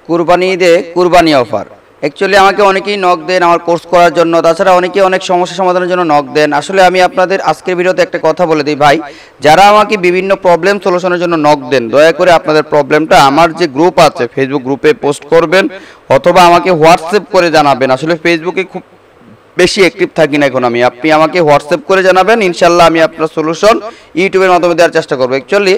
কুরবানি ঈদে কুরবানি অফার। অ্যাকচুয়ালি আমাকে অনেকেই নক দেন আমার কোর্স করার জন্য, তাছাড়া অনেকেই অনেক সমস্যা সমাধানের জন্য নক দেন। আসলে আমি আপনাদের আজকের ভিডিওতে একটা কথা বলে দিই ভাই, যারা আমাকে বিভিন্ন প্রবলেম সলিউশনের জন্য নক দেন, দয়া করে আপনাদের প্রবলেমটা আমার যে গ্রুপ আছে ফেসবুক গ্রুপে পোস্ট করবেন অথবা আমাকে হোয়াটসঅ্যাপ করে জানাবেন। আসলে ফেসবুকে খুব বেশি অ্যাক্টিভ থাকি না এখন আমি, আপনি আমাকে হোয়াটসঅ্যাপ করে জানাবেন, ইনশাল্লাহ আমি আপনার সলিউশন ইউটিউবের মাধ্যমে দেওয়ার চেষ্টা করবো। অ্যাকচুয়ালি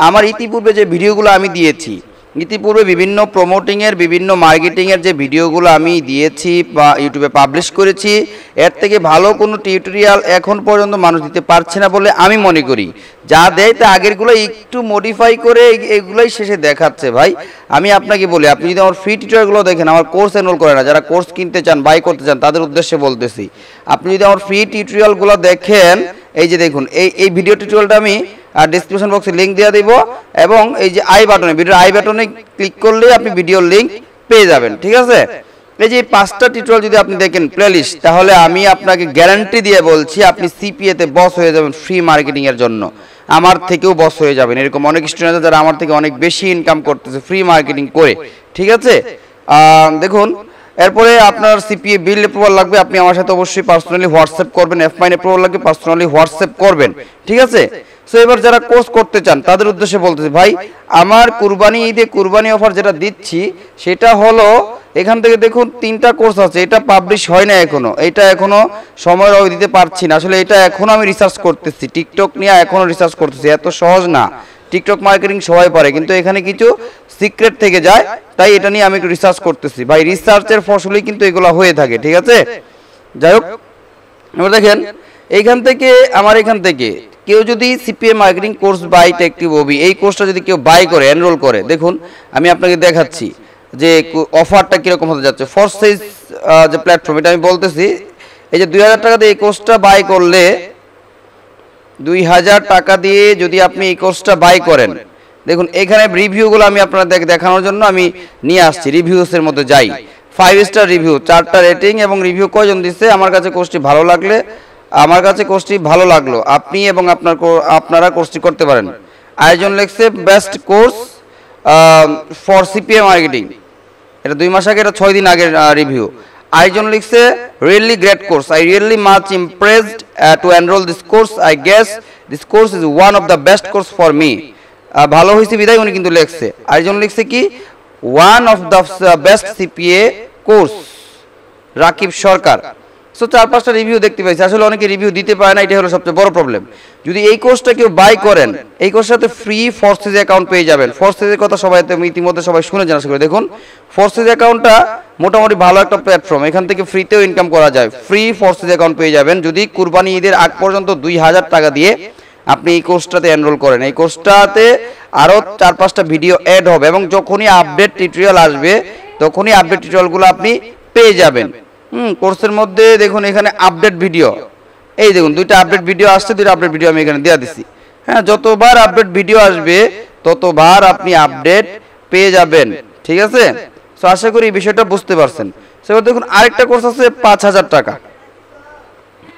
আমার ইতিপূর্বে যে ভিডিওগুলো আমি দিয়েছি, ইতিপূর্বে বিভিন্ন প্রমোটিংয়ের বিভিন্ন মার্কেটিংয়ের যে ভিডিওগুলো আমি দিয়েছি বা ইউটিউবে পাবলিশ করেছি, এর থেকে ভালো কোনো টিউটোরিয়াল এখন পর্যন্ত মানুষ দিতে পারছে না বলে আমি মনে করি। যা দেয় তা আগেরগুলো একটু মডিফাই করে এগুলোই শেষে দেখাচ্ছে। ভাই আমি আপনাকে বলি, আপনি যদি আমার ফ্রি টিউটোরিয়ালগুলো দেখেন, আমার কোর্স এনরোল করে না, যারা কোর্স কিনতে চান বাই করতে চান তাদের উদ্দেশ্যে বলতেছি, আপনি যদি আমার ফ্রি টিউটোরিয়ালগুলো দেখেন, এই যে দেখুন এই ভিডিও টিউটোরিয়ালটা আমি ডেসক্রিপশন বক্সে লিঙ্ক দিয়ে দিব, এবং এই যে আই বাটনে ভিডিওর আই বাটনে ক্লিক করলে আপনি ভিডিওর লিঙ্ক পেয়ে যাবেন। ঠিক আছে, এই যে 5টা টিউটোরিয়াল যদি আপনি দেখেন প্লেলিস্ট, তাহলে আমি আপনাকে গ্যারান্টি দিয়ে বলছি আপনি সিপিএ তে বস হয়ে যাবেন ফ্রি মার্কেটিং এর জন্য, আমার থেকেও বস হয়ে যাবেন। এরকম অনেক স্টুডেন্ট আছে যারা আমার থেকে অনেক বেশি ইনকাম করতেছে ফ্রি মার্কেটিং করে। ঠিক আছে, দেখুন এরপরে আপনার সিপিএ বিল্ড অ্যাপ্রুভাল লাগবে, আপনি আমার সাথে অবশ্যই পার্সোনালি হোয়াটসঅ্যাপ করবেন। এফ9 অ্যাপ্রুভাল লাগবে, পার্সোনালি হোয়াটসঅ্যাপ করবেন। ঠিক আছে, সো এবার যারা কোর্স করতে চান তাদের উদ্দেশ্যে বলতেছি, ভাই আমার কুরবানি ঈদে কুরবানি অফার যেটা দিচ্ছি সেটা হলো, এখান থেকে দেখুন 3টা কোর্স আছে, এটা পাবলিশ হয় না এখনো, এটা এখনো সময়ের অভাবে দিতে পারছি না। আসলে এটা এখনো আমি রিসার্চ করতেছি, টিকটক নিয়ে এখনো রিসার্চ করতেছি, এত সহজ না। টিকটক মার্কেটিং সবাই পারে, কিন্তু এখানে কিছু সিক্রেট থেকে যায়, তাই এটা নিয়ে আমি একটু রিসার্চ করতেছি। ভাই রিসার্চের ফসলই কিন্তু এগুলো হয়ে থাকে। ঠিক আছে, যাই হোক, এবার দেখেন এইখান থেকে এখান থেকে কেউ যদি সিপিএ মার্কেটিং কোর্স বাই টেকটিভ ওবি এই কোর্সটা যদি কেউ বাই করে এনরোল করে, দেখুন আমি আপনাকে দেখাচ্ছি যে অফারটা কিরকম হতে যাচ্ছে। ফোর্স সাইজ যে প্ল্যাটফর্ম, এটা আমি বলতেছি, এই যে 2000 টাকা দিয়ে এই কোর্সটা বাই করলে, 2000 টাকা দিয়ে যদি আপনি এই কোর্সটা বাই করেন, দেখুন এখানে রিভিউগুলো আমি আপনাদের দেখানোর জন্য আমি নিয়ে আসছি। রিভিউসের মধ্যে যাই, 5 স্টার রিভিউ, 4টা রেটিং এবং রিভিউ কয়জন দিচ্ছে। আমার কাছে কোর্সটি ভালো লাগলে, আমার কাছে কোর্সটি ভালো লাগলো, আপনি এবং আপনারা কোর্সটি করতে পারেন। আয়োজন লেখছে best course for CPA marketing, এটা 2 মাস আগে, এটা 6 দিন আগের রিভিউ। আয়োজন লিখছে really great course, I really much impressed to enrol this course, I guess this course is one of the best course for me. ভালো হয়েছে বিদায় উনি কিন্তু লেখছে। আয়োজন লিখছে কি one of the best CPA course, Rakib Sarkar. So 4-5টা রিভিউ দেখতে পাইছি। আসলে অনেকে রিভিউ দিতে পারে না, এটা হলো সবচেয়ে বড় প্রবলেম। যদি এই কোর্সটা কেউ বাই করেন, এই কোর্সের সাথে ফ্রি ফোর্সেজ অ্যাকাউন্ট পেয়ে যাবেন। ফোর্সেজের কথা সবাই ইতিমধ্যে সবাই শুনে জানা করে। দেখুন ফোর্সেজ অ্যাকাউন্টটা মোটামুটি ভালো একটা প্ল্যাটফর্ম, এখান থেকে ফ্রিতেও ইনকাম করা যায়। ফ্রি ফোর্সেজ অ্যাকাউন্ট পেয়ে যাবেন যদি কুরবানি ঈদের আগ পর্যন্ত 2000 টাকা দিয়ে আপনি এই কোর্সটাতে এনরোল করেন। এই কোর্সটাতে আরও 4-5টা ভিডিও অ্যাড হবে, এবং যখনই আপডেট টিউটোরিয়াল আসবে তখনই আপডেট টিউটোরিয়ালগুলো আপনি পেয়ে যাবেন। কোর্সের মধ্যে দেখুন এখানে আপডেট ভিডিও, এই দেখুন 2টা আপডেট ভিডিও আসছে, 2টা আপডেট ভিডিও আমি এখানে দিয়ে দিচ্ছি। হ্যাঁ, যতবার আপডেট ভিডিও আসবে ততবার আপনি আপডেট পেয়ে যাবেন। ঠিক আছে, সো আশা করি এই বিষয়টা বুঝতে পারছেন। সেবার দেখুন আরেকটা কোর্স আছে 5000 টাকা,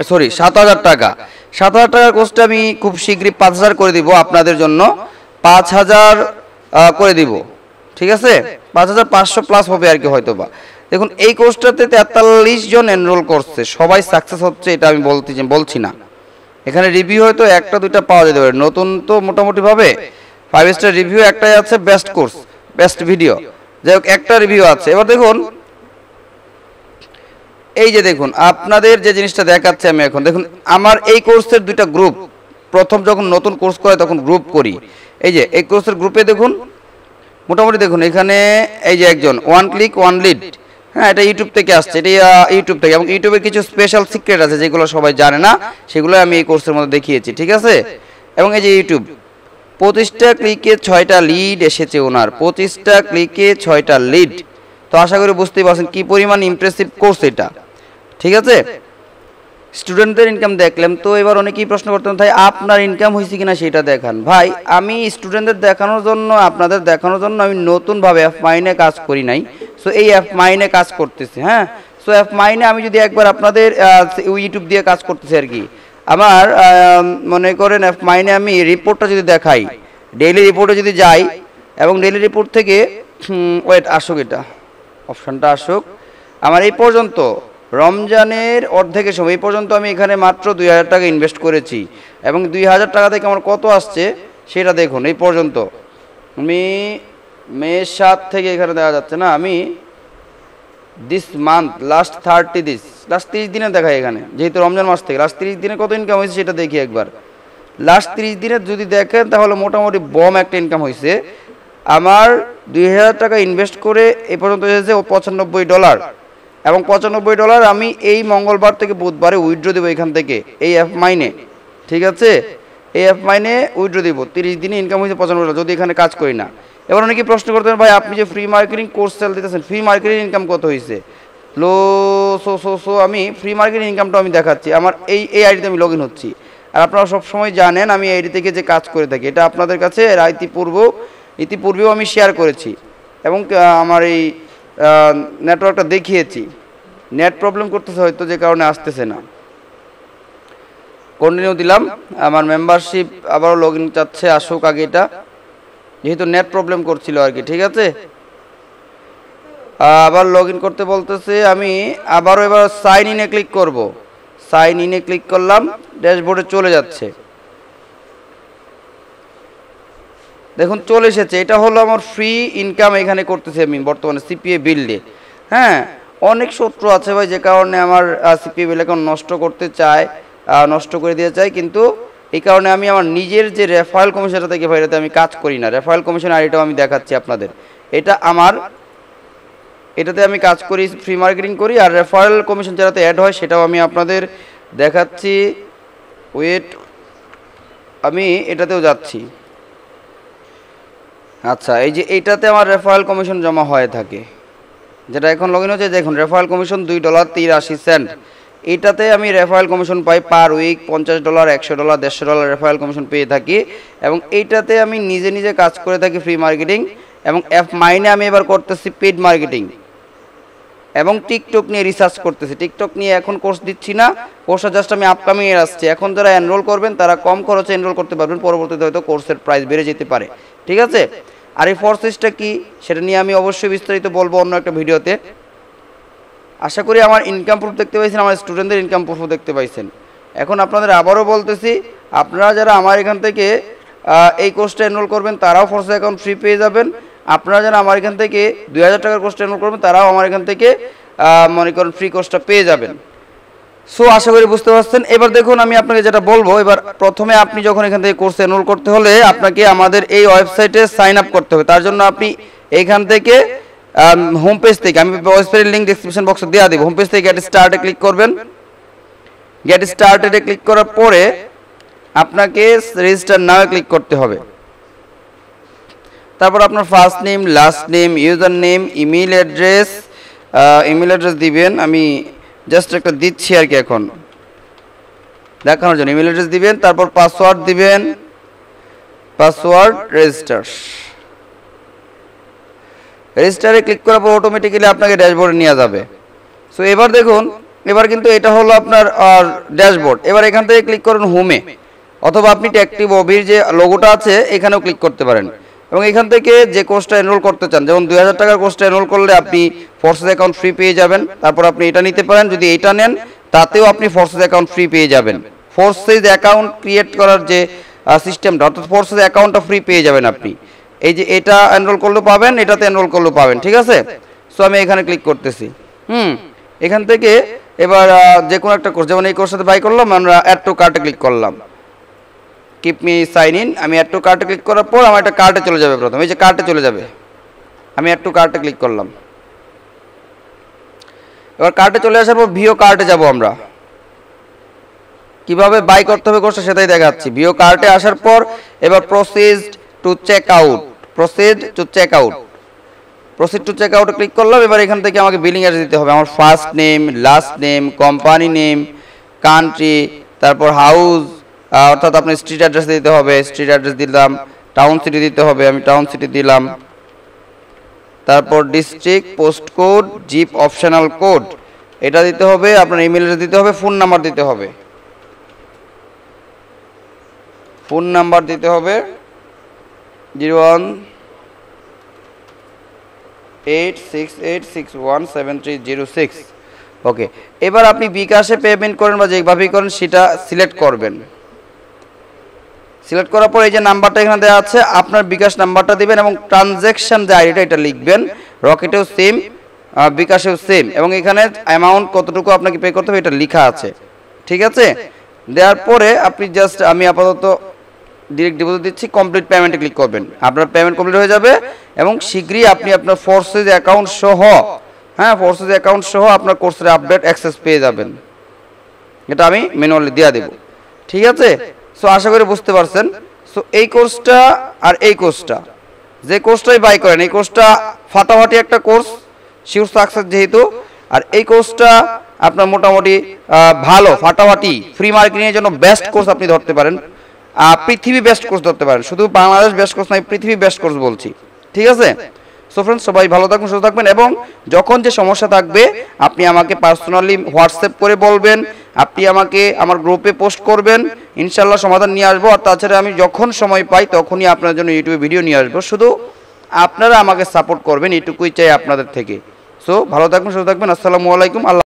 সরি 7000 টাকা। 7000 টাকার কোর্সটা আমি খুব শীঘ্রই 5000 করে দিব আপনাদের জন্য, 5000 করে দিব। ঠিক আছে, 5500 প্লাস হবে আর কি হয়তোবা। দেখুন এই কোর্সটাতে 43 জন এনরোল করছে, সবাই সাকসেস হচ্ছে এটা আমি বলছি না। এখানে রিভিউ হয়তো 1টা 2টা পাওয়া যেতে পারে, নতুন তো মোটামুটি ভাবে 5 স্টার রিভিউ একটাই আছে, বেস্ট কোর্স বেস্ট ভিডিও, যাই হোক একটা রিভিউ আছে। এবার দেখুন এই যে দেখুন আপনাদের যে জিনিসটা দেখাচ্ছে আমি এখন, দেখুন আমার এই কোর্সের 2টা গ্রুপ, প্রথম যখন নতুন কোর্স করে তখন গ্রুপ করি। এই যে এই কোর্সের গ্রুপে দেখুন মোটামুটি দেখুন এখানে এই যে একজন 1 ক্লিক 1 লিড, হ্যাঁ এটা ইউটিউব থেকে আসছে, এটা ইউটিউব থেকে, এবং ইউটিউবে কিছু স্পেশাল সিক্রেট আছে যেগুলো সবাই জানে না, সেগুলো আমি এই কোর্সের মধ্যে দেখিয়েছি। ঠিক আছে, এবং এই যে ইউটিউব 25টা ক্লিকে 6টা লিড এসেছে ওনার, 25টা ক্লিকে 6টা লিড। তো আশা করি বুঝতেই পারছেন কি পরিমাণ ইমপ্রেসিভ কোর্স এটা। ঠিক আছে, স্টুডেন্টদের ইনকাম দেখলাম, তো এবার অনেকেই প্রশ্ন করতেন ভাই আপনার ইনকাম হয়েছে কিনা সেটা দেখান। ভাই আমি স্টুডেন্টদের দেখানোর জন্য, আপনাদের দেখানোর জন্য আমি নতুনভাবে F9 কাজ করি নাই, সো এই F9 কাজ করতেছি। হ্যাঁ, সো F9 আমি যদি একবার আপনাদের ইউটিউব দিয়ে কাজ করতেছি আর কি, আমার মনে করেন F9 আমি রিপোর্টটা যদি দেখাই, ডেইলি রিপোর্টে যদি যাই এবং ডেইলি রিপোর্ট থেকে ওয়েট আসুক, এটা অপশানটা আসুক। আমার এই পর্যন্ত রমজানের অর্ধেকের সময় এই পর্যন্ত আমি এখানে মাত্র 2000 টাকা ইনভেস্ট করেছি, এবং 2000 টাকা থেকে আমার কত আসছে সেটা দেখুন। এই পর্যন্ত আমি মে 7 থেকে এখানে দেখা যাচ্ছে না, আমি দিস মান্থ লাস্ট 30 দিনে দেখায় এখানে, যেহেতু রমজান মাস থেকে লাস্ট 30 দিনে কত ইনকাম হয়েছে সেটা দেখি একবার। লাস্ট 30 দিনে যদি দেখেন তাহলে মোটামুটি বম একটা ইনকাম হয়েছে। আমার 2000 টাকা ইনভেস্ট করে এই পর্যন্ত এসেছে $95, এবং $95 আমি এই মঙ্গলবার থেকে বুধবারে উইথড্র দেবো এখান থেকে এই অ্যাপ মাইনে, ঠিক আছে? এই অ্যাপ মাইনে উইথড্র দিব। 30 দিনে ইনকাম হয়েছে $95 যদি এখানে কাজ করি না। এবার অনেকে প্রশ্ন করতেন, ভাই আপনি যে ফ্রি মার্কেটিং কোর্স সেল দিতেছেন, ফ্রি মার্কেটিং ইনকাম কত হয়েছে? আমি ফ্রি মার্কেটিং ইনকামটা আমি দেখাচ্ছি। আমার এই আইডিতে আমি লগ ইন হচ্ছি, আর আপনারা সবসময় জানেন আমি এই আইডি থেকে যে কাজ করে থাকি, এটা আপনাদের কাছে ইতিপূর্বেও আমি শেয়ার করেছি, এবং আমার এই নেটওয়ার্কটা দেখিয়েছি। নেট প্রবলেম করতেছে হয়তো, যে কারণে আসতেছে না। কন্টিনিউ দিলাম। আমার মেম্বারশিপ আবারও লগ ইন চাচ্ছে, আসুক আগে এটা, যেহেতু নেট প্রবলেম করছিল আর কি, ঠিক আছে? আবার লগ ইন করতে বলতেছে। আমি আবারও এবার সাইন ইনে ক্লিক করব। সাইন ইনে ক্লিক করলাম, ড্যাশবোর্ডে চলে যাচ্ছে। দেখুন চলে এসেছে। এটা হলো আমার ফ্রি ইনকাম এখানে করতেছি আমি বর্তমানে সিপিএ বিল্ডে। হ্যাঁ, অনেক শত্রু আছে ভাই, যে কারণে আমার সিপিএ বিল্ড অ্যাকাউন্ট নষ্ট করতে চায়, নষ্ট করে দিতে চায়, কিন্তু এই কারণে আমি আমার নিজের যে রেফারেল কমিশনটা থেকে ভাই, এটাতে আমি কাজ করি না। রেফারেল কমিশন আইডিটাও আমি দেখাচ্ছি আপনাদের। এটা আমার, এটাতে আমি কাজ করি, ফ্রি মার্কেটিং করি, আর রেফারেল কমিশন যেটাতে অ্যাড হয় সেটাও আমি আপনাদের দেখাচ্ছি। ওয়েট, আমি এটাতেও যাচ্ছি। আচ্ছা, এই যে এইটাতে আমার রেফারেল কমিশন জমা হয়ে থাকে, যেটা এখন লগ ইন হচ্ছে। দেখুন রেফারেল কমিশন $2.83। এইটাতে আমি রেফারেল কমিশন পাই পার উইক $50, $100, $150 রেফারেল কমিশন পেয়ে থাকি, এবং এইটাতে আমি নিজে নিজে কাজ করে থাকি ফ্রি মার্কেটিং, এবং অ্যাপ মাইনে আমি এবার করতেছি পেইড মার্কেটিং, এবং টিকটক নিয়ে রিসার্চ করতেছি। টিকটক নিয়ে এখন কোর্স দিচ্ছি না, কোর্সটা জাস্ট আমি আপকামিং এর আসছে। এখন যারা এনরোল করবেন তারা কম খরচে এনরোল করতে পারবেন, পরবর্তীতে হয়তো কোর্সের প্রাইস বেড়ে যেতে পারে, ঠিক আছে? আর এই ফোর্সেসটা কি সেটা নিয়ে আমি অবশ্যই বিস্তারিত বলবো অন্য একটা ভিডিওতে। আশা করি আমার ইনকাম প্রুফ দেখতে পাইছেন, আমার স্টুডেন্টদের ইনকাম প্রুফও দেখতে পাইছেন। এখন আপনাদের আবারও বলতেছি, আপনারা যারা আমার এখান থেকে এই কোর্সটা এনরোল করবেন তারাও ফোর্সেস অ্যাকাউন্ট ফ্রি পেয়ে যাবেন। আপনারা যারা আমার এখান থেকে 2000 টাকার কোর্সটা এনরোল করবেন তারাও আমার এখান থেকে মনে করেন ফ্রি কোর্সটা পেয়ে যাবেন। সো আশা করি বুঝতে পারছেন। এবার দেখুন আমি আপনাকে যেটা বলবো, এবার প্রথমে আপনি যখন এখান থেকে কোর্স এনরোল করতে হলে আপনাকে আমাদের এই ওয়েবসাইটে সাইন আপ করতে হবে। তার জন্য আপনি এইখান থেকে হোম পেজ থেকে, আমি ওয়েবসাইটের লিঙ্ক ডেসক্রিপশন বক্সে দেওয়া দেবো, হোম পেজ থেকে গেট স্টার্টে ক্লিক করবেন। গেট স্টার্টেডে ক্লিক করার পরে আপনাকে রেজিস্টার নাও ক্লিক করতে হবে। তারপর আপনার first name, last name, user name, email address দিবেন। আমি জাস্ট একটা দিচ্ছি আর কি এখন দেখানোর জন্য। ইমেল অ্যাড্রেস দিবেন, তারপর পাসওয়ার্ড দিবেন, পাসওয়ার্ড রেজিস্টারে ক্লিক করার পর অটোমেটিক্যালি আপনাকে ড্যাশবোর্ডে নিয়ে যাবে। সো এবার দেখুন, এবার কিন্তু এটা হলো আপনার ড্যাশবোর্ড। এবার এখান থেকে ক্লিক করুন হোমে, অথবা আপনি ট্যাক্টিভ অভির যে লোগোটা আছে এখানেও ক্লিক করতে পারেন, এবং এখান থেকে যে কোর্সটা এনরোল করতে চান, যেমন 2000 টাকার কোর্সটা এনরোল করলে আপনি ফোর্সেস অ্যাকাউন্ট ফ্রি পেয়ে যাবেন। তারপর আপনি এটা নিতে পারেন, যদি এটা নেন তাতেও আপনি ফোর্সেস অ্যাকাউন্ট ফ্রি পেয়ে যাবেন। ফোর্সেস অ্যাকাউন্ট ক্রিয়েট করার যে সিস্টেমটা, অর্থাৎ ফোর্সেস অ্যাকাউন্টটা ফ্রি পেয়ে যাবেন আপনি। এই যে এটা এনরোল করলেও পাবেন, এটাতে এনরোল করলেও পাবেন, ঠিক আছে? সো আমি এখানে ক্লিক করতেছি। এখান থেকে এবার যে কোনো একটা কোর্স, যেমন এই কোর্সটাতে বাই করলাম, আমরা অ্যাড টু কার্টে ক্লিক করলাম, কিপ মি সাইন ইন। আমি অ্যাড টু কার্টে ক্লিক করার পর আমার একটা কার্টে চলে যাবে, প্রথমে এই যে কার্টে চলে যাবে। আমি অ্যাড টু কার্টে ক্লিক করলাম। এবার কার্টে চলে আসার পর ভিও কার্টে যাব। আমরা কিভাবে বাই করতে হবে কোর্সটা সেটাই দেখাচ্ছি। ভিও কার্টে আসার পর এবার প্রসিড টু চেক আউটে ক্লিক করলাম। এবার এখান থেকে আমাকে বিলিং অ্যাড্রেস দিতে হবে, আমার first name, last name, company name, country, তারপর হাউস, অর্থাৎ আপনার স্ট্রিট অ্যাড্রেস দিতে হবে, স্ট্রিট অ্যাড্রেস দিলাম। টাউন সিটি দিতে হবে, আমি টাউন সিটি দিলাম। তারপর district, post code, zip optional code এটা দিতে হবে। আপনার ইমেল অ্যাড্রেস দিতে হবে, ফোন নাম্বার দিতে হবে, ফোন নাম্বার দিতে হবে 01 868617306। ওকে, এবার আপনি বিকাশে পেমেন্ট করেন বা যেভাবেই করেন সেটা সিলেক্ট করবেন। সিলেক্ট করার পর এই যে নাম্বারটা এখানে দেওয়া আছে, আপনার বিকাশ নাম্বারটা দিবেন এবং ট্রানজ্যাকশন যে আইডিটা এটা লিখবেন। রকেটেও সেম, বিকাশেও সেম, এবং এখানে অ্যামাউন্ট কতটুকু আপনাকে পে করতে হবে এটা লেখা আছে। ঠিক আছে, দেওয়ার পরে আপনি জাস্ট, আমি আপাতত ডিরেক্ট ডিপোজিট দিচ্ছি, কমপ্লিট পেমেন্টে ক্লিক করবেন। আপনার পেমেন্ট কমপ্লিট হয়ে যাবে এবং শীঘ্রই আপনি আপনার ফোর্সেস অ্যাকাউন্ট সহ, হ্যাঁ, ফোর্সেস অ্যাকাউন্ট সহ আপনার কোর্সের আপডেট অ্যাক্সেস পেয়ে যাবেন। এটা আমি ম্যানুয়ালি দিয়ে দেব। ঠিক আছে, সো আশা করি বুঝতে পারছেন। সো এই কোর্সটা আর এই কোর্সটা, যে কোর্সটাই বাই করেন, এই কোর্সটা ফাটাফাটি একটা কোর্স, শিওর সাকসেস যেহেতু। আর এই কোর্সটা আপনার মোটামুটি ভালো, ফাটাফাটি ফ্রি মার্কেটিংয়ের জন্য বেস্ট কোর্স আপনি ধরতে পারেন, পৃথিবী বেস্ট কোর্স ধরতে পারেন। শুধু বাংলাদেশ বেস্ট কোর্স নয়, পৃথিবী বেস্ট কোর্স বলছি। ঠিক আছে, সো ফ্রেন্ডস, সবাই ভালো থাকবেন, সুস্থ থাকবেন, এবং যখন যে সমস্যা থাকবে আপনি আমাকে পার্সোনালি হোয়াটসঅ্যাপ করে বলবেন, আপনি আমাকে আমার গ্রুপে পোস্ট করবেন, ইনশাল্লাহ সমাধান নিয়ে আসবো। আর তাছাড়া আমি যখন সময় পাই তখনই আপনার জন্য ইউটিউবে ভিডিও নিয়ে আসবো। শুধু আপনারা আমাকে সাপোর্ট করবেন, এটুকুই চাই আপনাদের থেকে। সো ভালো থাকবেন, সুস্থ থাকবেন। আসসালামু আলাইকুম। আল্লাহ।